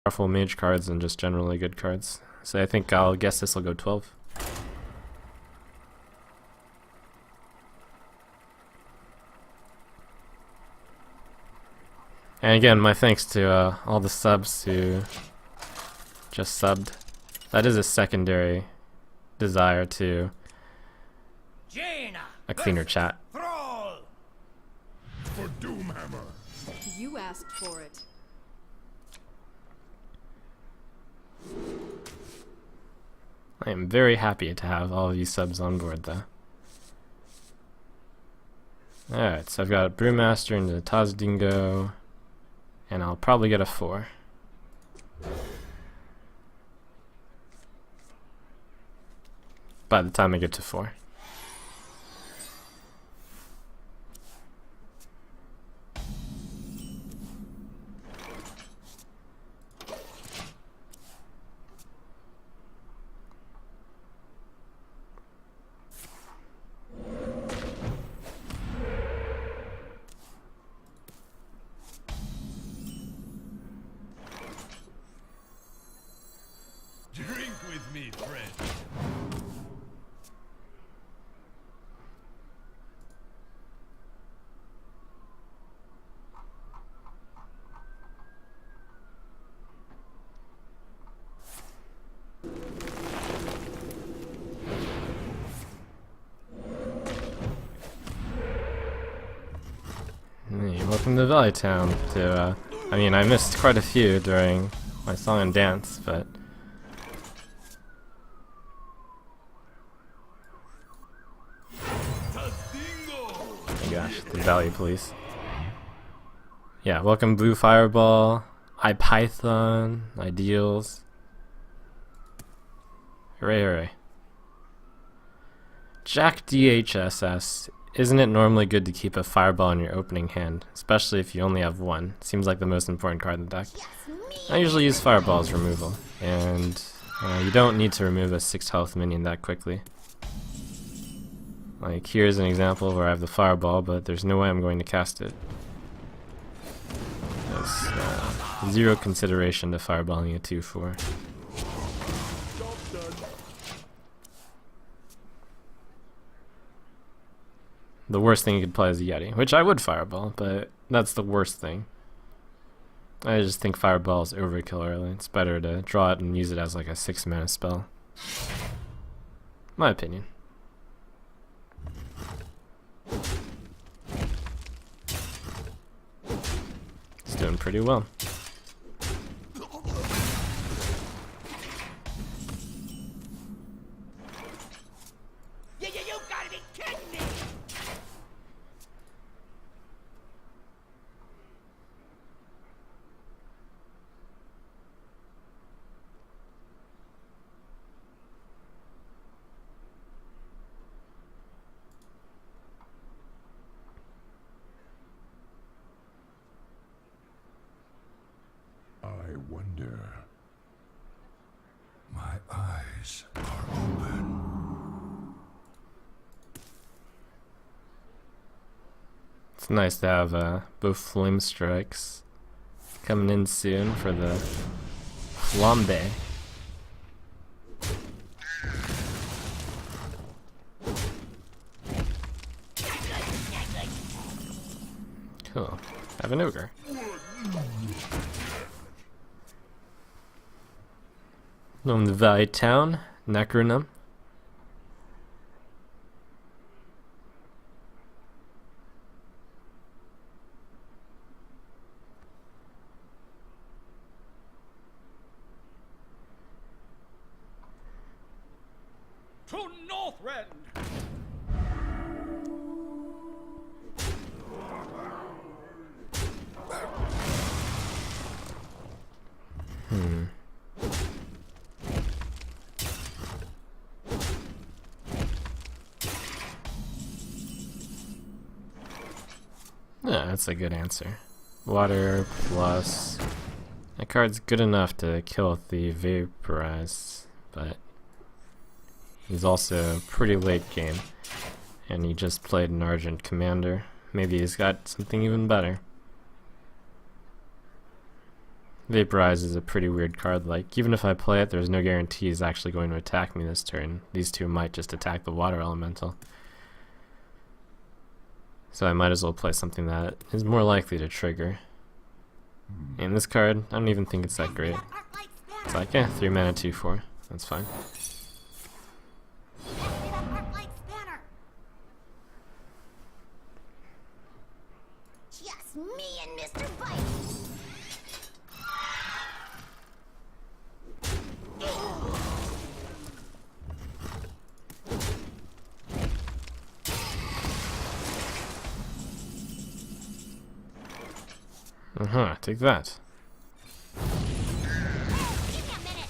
powerful mage cards and just generally good cards. So I think I'll guess this will go 12. And again, my thanks to all the subs who just subbed. That is a secondary desire to a cleaner chat. For Doomhammer. You asked for it. I am very happy to have all of you subs on board though. Alright, so I've got a Brewmaster into the Tazdingo, and I'll probably get a 4. By the time I get to 4. Drink with me, friend. Hey, welcome to Valley Town. I mean, I missed quite a few during my song and dance, but oh my gosh, the Valley Police. Yeah, welcome Blue Fireball, iPython, Ideals. Hooray, hooray. Jack DHSS. Isn't it normally good to keep a Fireball in your opening hand, especially if you only have one? Seems like the most important card in the deck. I usually use Fireball as removal, and you don't need to remove a 6 health minion that quickly. Like, here's an example where I have the Fireball, but there's no way I'm going to cast it. There's zero consideration to Fireballing a 2/4. The worst thing you could play is a Yeti, which I would Fireball, but that's the worst thing. I just think Fireball is overkill early. It's better to draw it and use it as like a 6 mana spell. My opinion. It's doing pretty well. You gotta be kidding me! I wonder. My eyes are open. It's nice to have both Flame Strikes coming in soon for the Flambe. Cool. Have an ogre. From the Valley Town, Necronum. To Northrend! Yeah, that's a good answer. Water plus... That card's good enough to kill the Vaporize, but he's also pretty late game, and he just played an Argent Commander. Maybe he's got something even better. Vaporize is a pretty weird card. Like, even if I play it, there's no guarantee he's actually going to attack me this turn. These two might just attack the water elemental. So I might as well play something that is more likely to trigger. And this card, I don't even think it's that great. It's like, 3 mana, 2/4. That's fine. Just me and Mr. Bite. Take that. Give me a minute.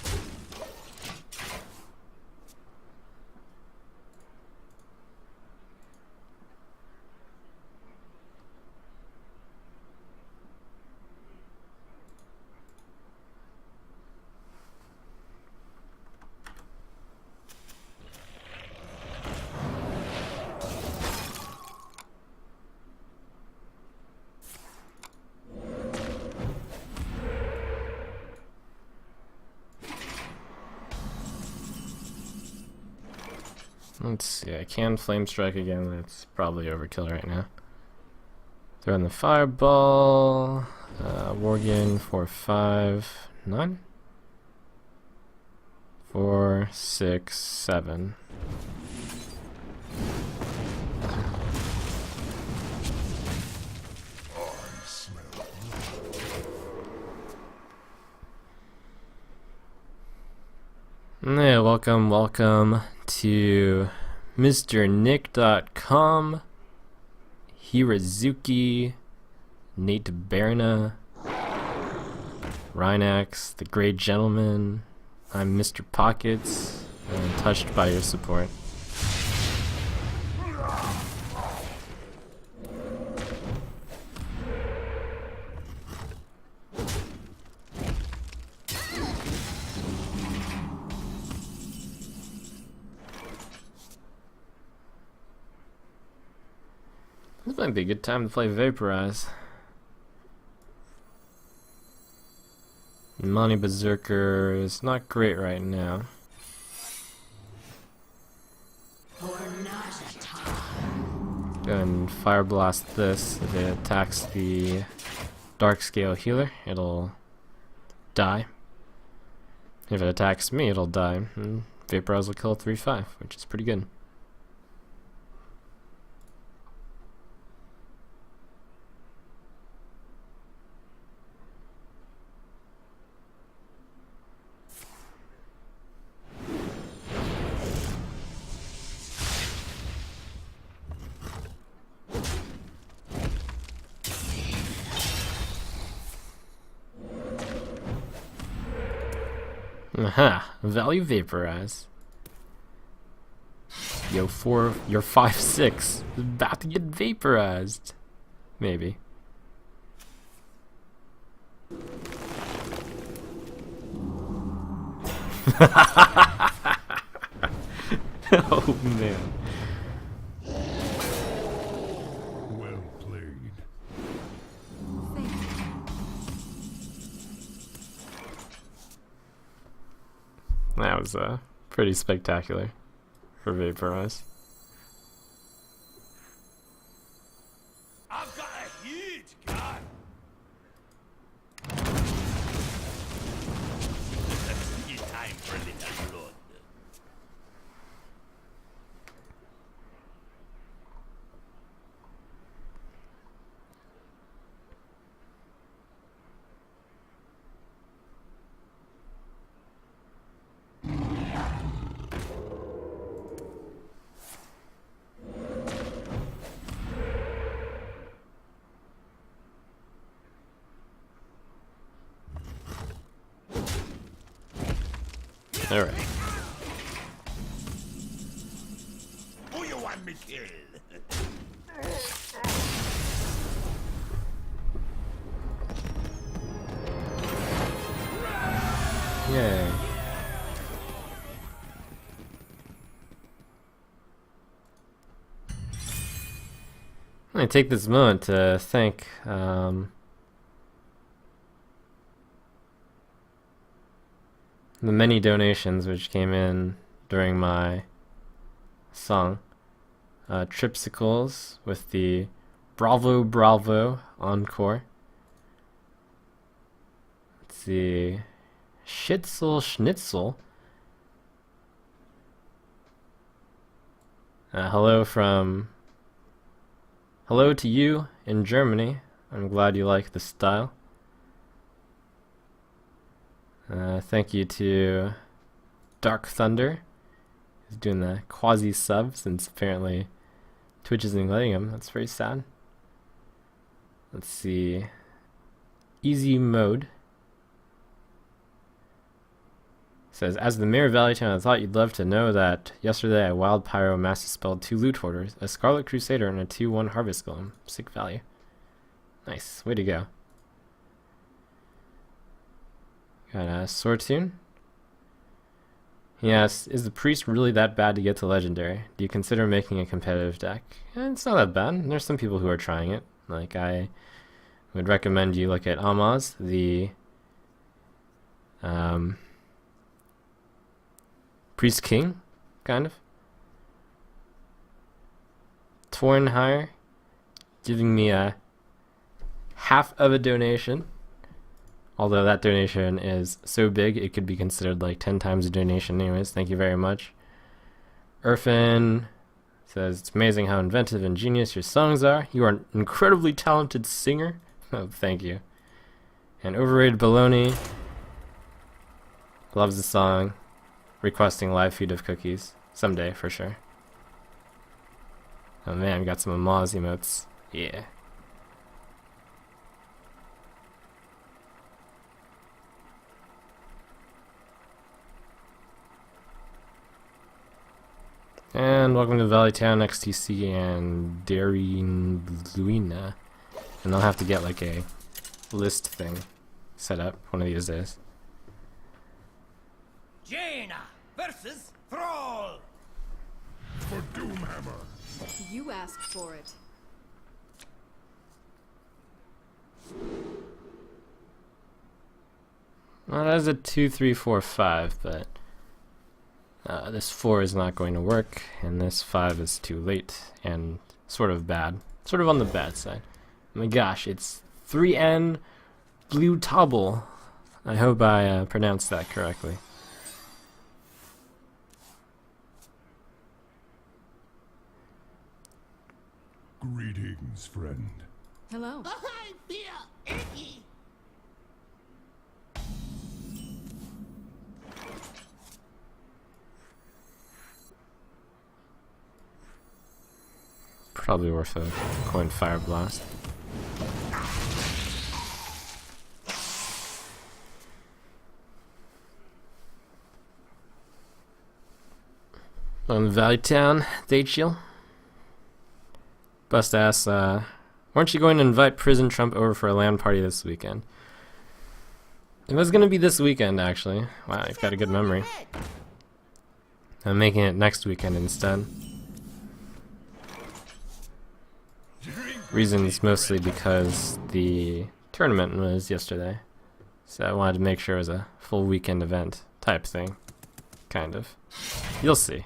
Let's see, I can Flame Strike again. That's probably overkill right now. Throw in the Fireball. Worgen for 5, 9? 4, 6, 7. I smell. Yeah, welcome to MrNick.com, Hirazuki, Nate Berna, Rhinax, the Great Gentleman. I'm Mr. Pockets, and I'm touched by your support. This might be a good time to play Vaporize. Money Berserker is not great right now. Go and Fire Blast this. If it attacks the Dark Scale Healer, it'll die. If it attacks me, it'll die. And Vaporize will kill 3/5, which is pretty good. Aha, value Vaporize. You're 5/6 about to get vaporized. Maybe. Oh man. Well played. Thank you. That was pretty spectacular for Vaporize. I've got a huge gun. It's time for a little blood. Alright. Who you want me kill? Yay. I take this moment to thank the many donations which came in during my song. Tripsicles with the Bravo Bravo encore. Let's see. Schitzel Schnitzel. Hello to you in Germany. I'm glad you like the style. Thank you to Dark Thunder. He's doing the quasi sub since apparently Twitch isn't letting him. That's very sad. Let's see. Easy Mode says, as the mayor of Valleytown, I thought you'd love to know that yesterday I wild pyro mass dispelled 2 loot hoarders, a Scarlet Crusader, and a 2/1 Harvest Golem. Sick value. Nice. Way to go. Got a Sortune. Yes, is the priest really that bad to get to legendary? Do you consider making a competitive deck? It's not that bad. There's some people who are trying it. Like, I would recommend you look at Amaz, the Priest King, kind of. Tornhire, giving me a half of a donation. Although that donation is so big, it could be considered like 10 times a donation anyways. Thank you very much. Irfin says, it's amazing how inventive and genius your songs are. You are an incredibly talented singer. Oh, thank you. And Overrated Baloney loves the song. Requesting live feed of cookies. Someday, for sure. Oh man, we got some Amaz emotes. Yeah. And welcome to Valleytown XTC and Darien Luina. And I'll have to get like a list thing set up one of these days. Jaina versus Thrall. For Doomhammer. You asked for it. Well, that is a 2, 3, 4, 5, but this 4 is not going to work, and this 5 is too late and sort of bad. Sort of on the bad side. Oh my gosh, it's 3N Blue Tobble. I hope I pronounced that correctly. Greetings, friend. Hello. I fear Iggy. Probably worth a coin fire blast. On Valleytown, Daychill. Bust asks, weren't you going to invite Prison Trump over for a LAN party this weekend? It was going to be this weekend, actually. Wow, you've got a good memory. I'm making it next weekend instead. Reasons mostly because the tournament was yesterday. So I wanted to make sure it was a full weekend event type thing. Kind of. You'll see.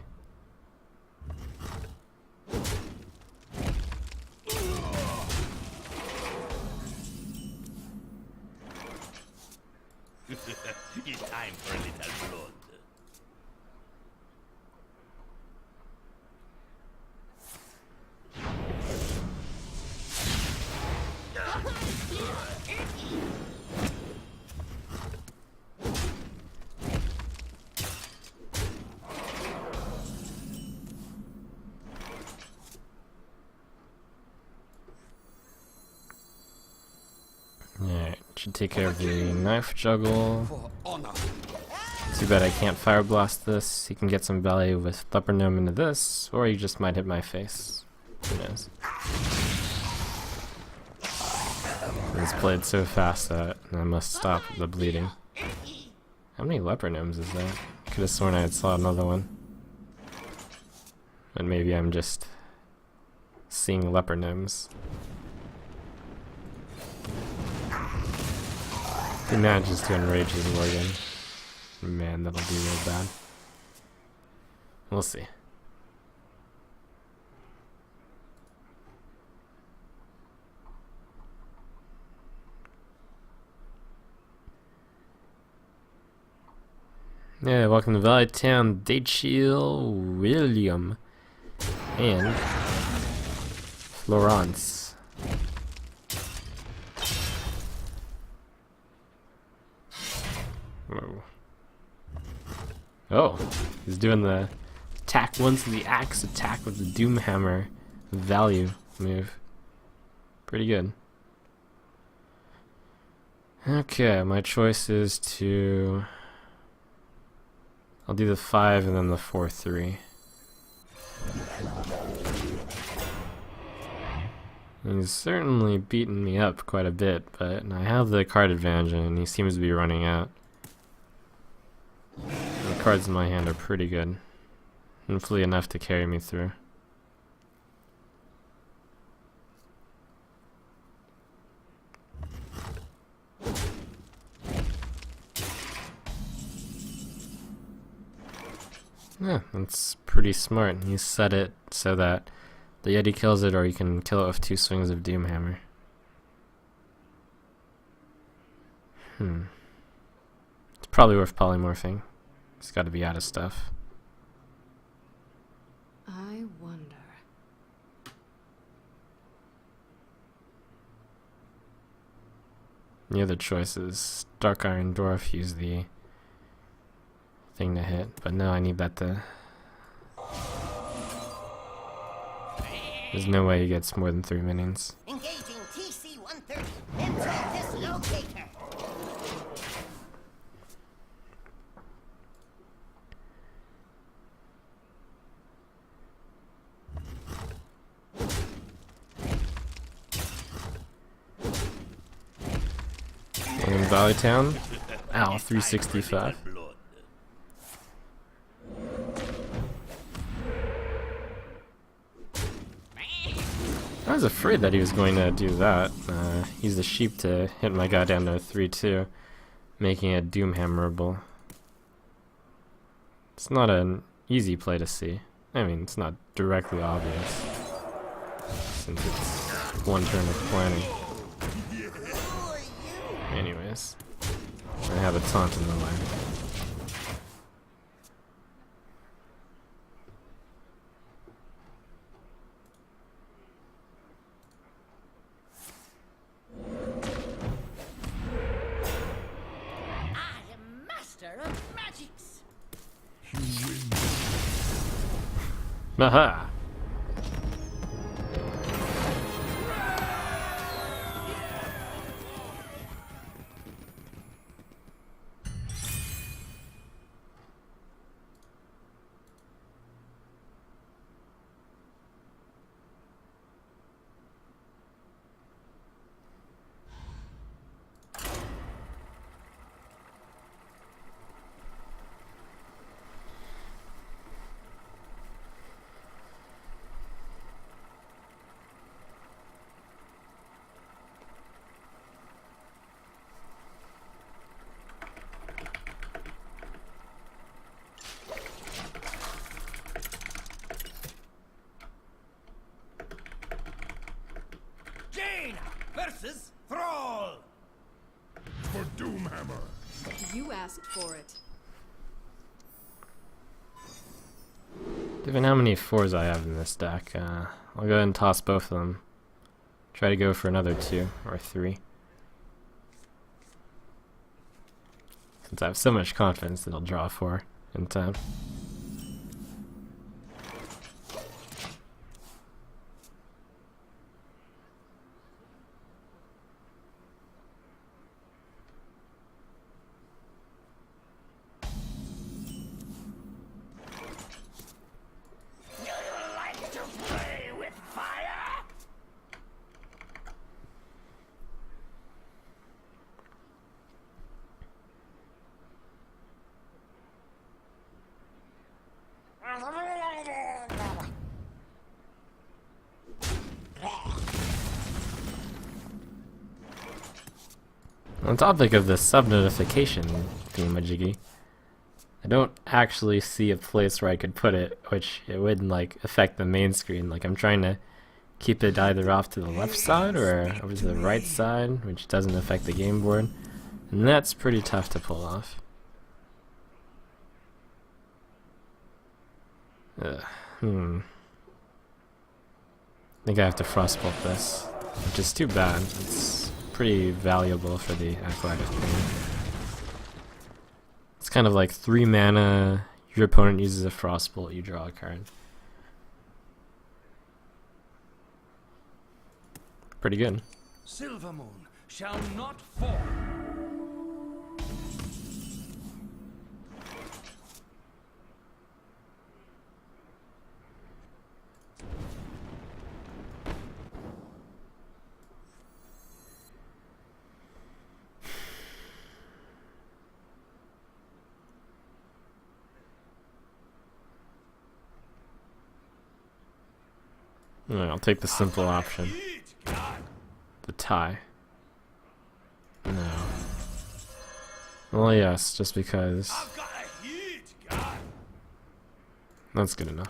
It's time for a little blood. Alright, should take care of the knife juggle. Too bad I can't fire blast this. He can get some value with Leopard Gnome into this, or he just might hit my face. Who knows? It's played so fast that I must stop the bleeding. How many Leopard Gnomes is there? Could have sworn I had saw another one. But maybe I'm just seeing Leopard Gnomes. He manages to enrage his Morgan. Man, that'll be real bad. We'll see. Yeah, welcome to Valley Town, Dachil, William, and Florence. Whoa. Oh, he's doing the attack once the axe attack with the Doomhammer value move. Pretty good. Okay, my choice is to... I'll do the 5 and then the 4-3. He's certainly beaten me up quite a bit, but I have the card advantage and he seems to be running out. The cards in my hand are pretty good. Hopefully enough to carry me through. Yeah, that's pretty smart. You set it so that the Yeti kills it, or you can kill it with 2 swings of Doomhammer. It's probably worth polymorphing. It's got to be out of stuff. I wonder. The other choice is Dark Iron Dwarf, use the thing to hit, but no, I need that to... There's no way he gets more than 3 minions. Engaging TC-130. Enter this locator. And in Valley Town, ow, 365. I was afraid that he was going to do that. Use the sheep to hit my guy down to 3-2, making it Doomhammerable. It's not an easy play to see. I mean, it's not directly obvious, since it's one turn of planning. Anyways, I have a taunt in the way. I am master of magics. Aha! Jaina versus Thrall. For Doomhammer. You asked for it. Given how many 4s I have in this deck, I'll go ahead and toss both of them. Try to go for another 2 or 3. Since I have so much confidence that I'll draw 4 in time. Like to play with fire? On topic of the sub-notification thingamajiggy, I don't actually see a place where I could put it, which it wouldn't like affect the main screen. Like I'm trying to keep it either off to the left side or over to the right side, which doesn't affect the game board. And that's pretty tough to pull off. I think I have to frostbolt this, which is too bad. It's pretty valuable for the aquatic thing. It's kind of like 3 mana, your opponent uses a frostbolt, you draw a card. Pretty good. Silver moon shall not fall. Alright, I'll take the simple option. The tie. No. Well, yes, just because. That's good enough.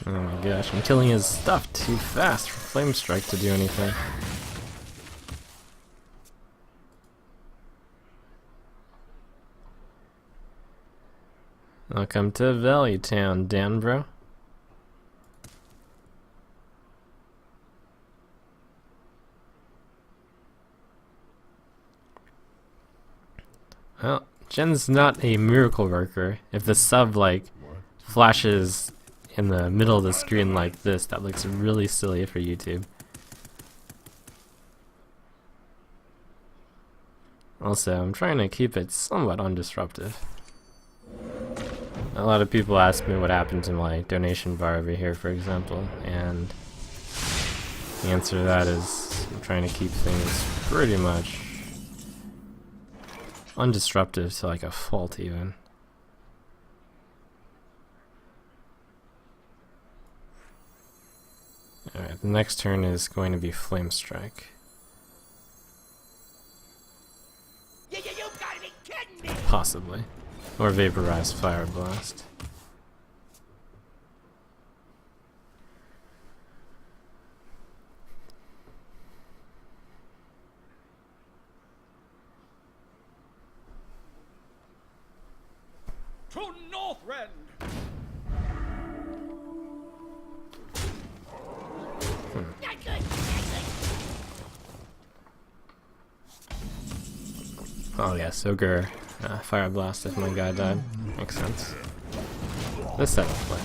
Oh my gosh, I'm killing his stuff too fast for Flame Strike to do anything. Welcome to Valley Town, Dan bro. Well, Jen's not a miracle worker. If the sub like flashes in the middle of the screen like this, that looks really silly for YouTube. Also, I'm trying to keep it somewhat undisruptive. A lot of people ask me what happened to my donation bar over here, for example, and the answer to that is I'm trying to keep things pretty much undisruptive to like a fault even. Alright, the next turn is going to be Flame Strike. You gotta be kidding me! Possibly. Or Vaporize Fire Blast. To Northrend! Not good, not good. Oh yes, Ogre Fire Blast if my guy died. Makes sense. This set of play.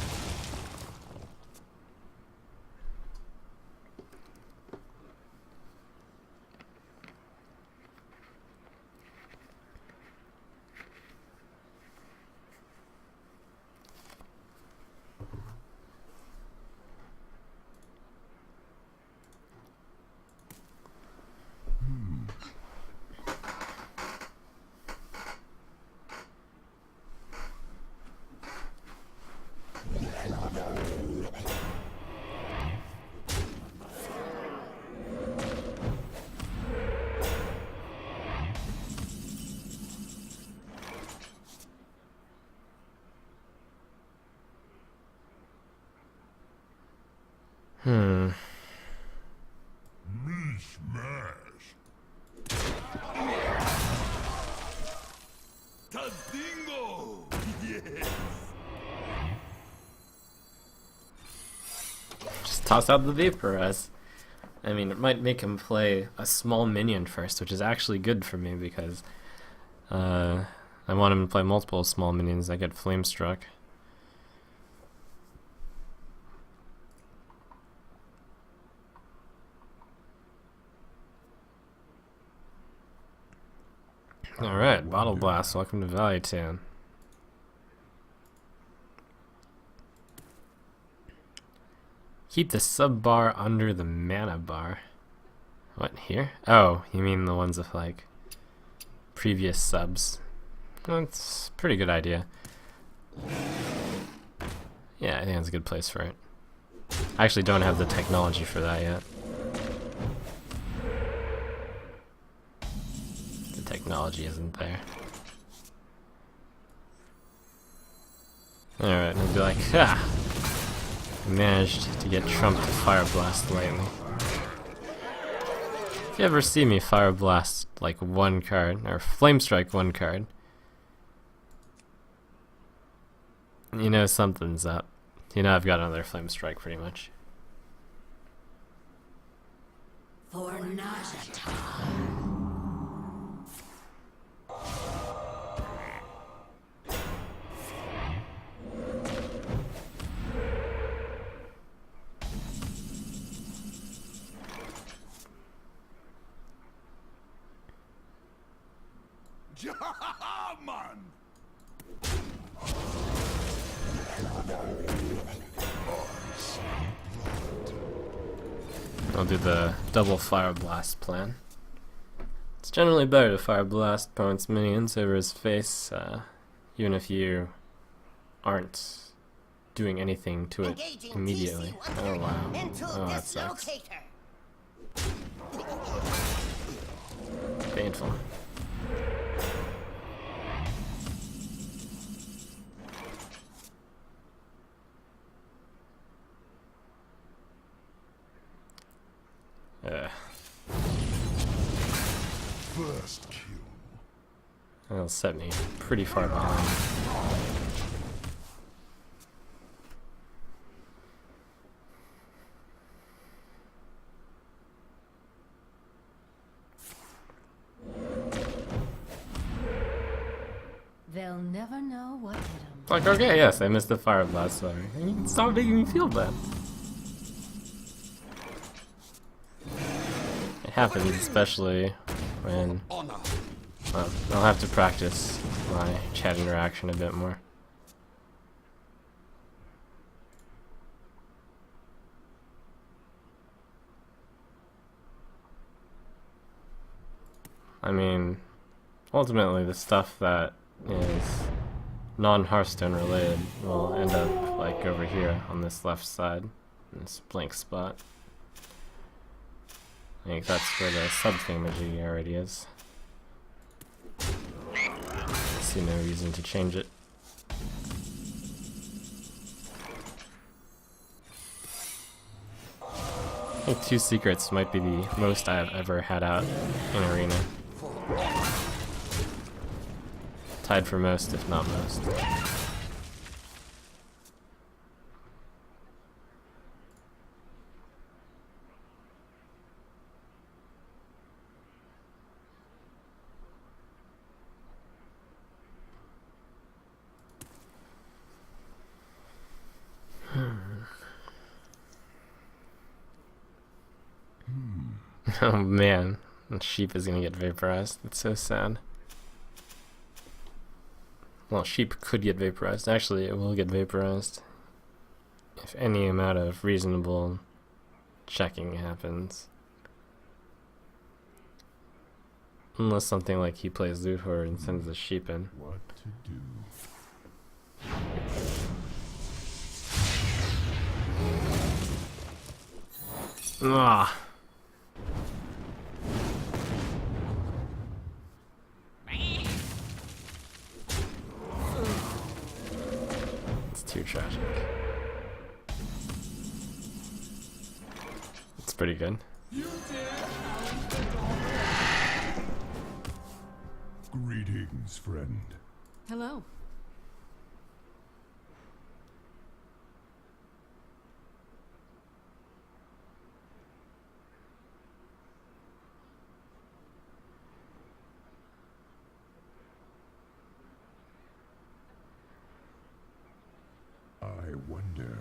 Smash. Tadingo. Yes. Just toss out the Vaporize. I mean, it might make him play a small minion first, which is actually good for me because I want him to play multiple small minions that get Flame Struck. Alright, Bottle Blast, welcome to Valley Town. Keep the sub bar under the mana bar. What, here? Oh, you mean the ones with like previous subs. That's a pretty good idea. Yeah, I think that's a good place for it. I actually don't have the technology for that yet. The technology isn't there. Alright, and I'll be like, ha! Managed to get Trump to Fire Blast lightly. If you ever see me Fire Blast like one card, or Flame Strike one card, you know something's up. You know I've got another Flame Strike pretty much. For Nazata. Man! I'll do the double Fire Blast plan. It's generally better to Fire Blast opponent's minions over his face, even if you aren't doing anything to it Engaging immediately. Oh wow. Into Oh, that sucks. dislocator. Painful. First kill. That'll set me pretty far behind. They'll never know what hit them. Like, okay, yes, I missed the Fire Blast, sorry. Stop making me feel bad. It happens, especially when I'll have to practice my chat interaction a bit more. I mean, ultimately the stuff that is non-Hearthstone related will end up like over here on this left side, in this blank spot. I think that's where the sub-thingamajig already is. I see no reason to change it. I think 2 secrets might be the most I've ever had out in Arena. Tied for most, if not most. Oh man, the sheep is gonna get vaporized. That's so sad. Well, sheep could get vaporized. Actually, it will get vaporized if any amount of reasonable checking happens. Unless something like he plays Luthor and sends the sheep in. What to do? Ah. It's too tragic. It's pretty good. Greetings, friend. Hello. I wonder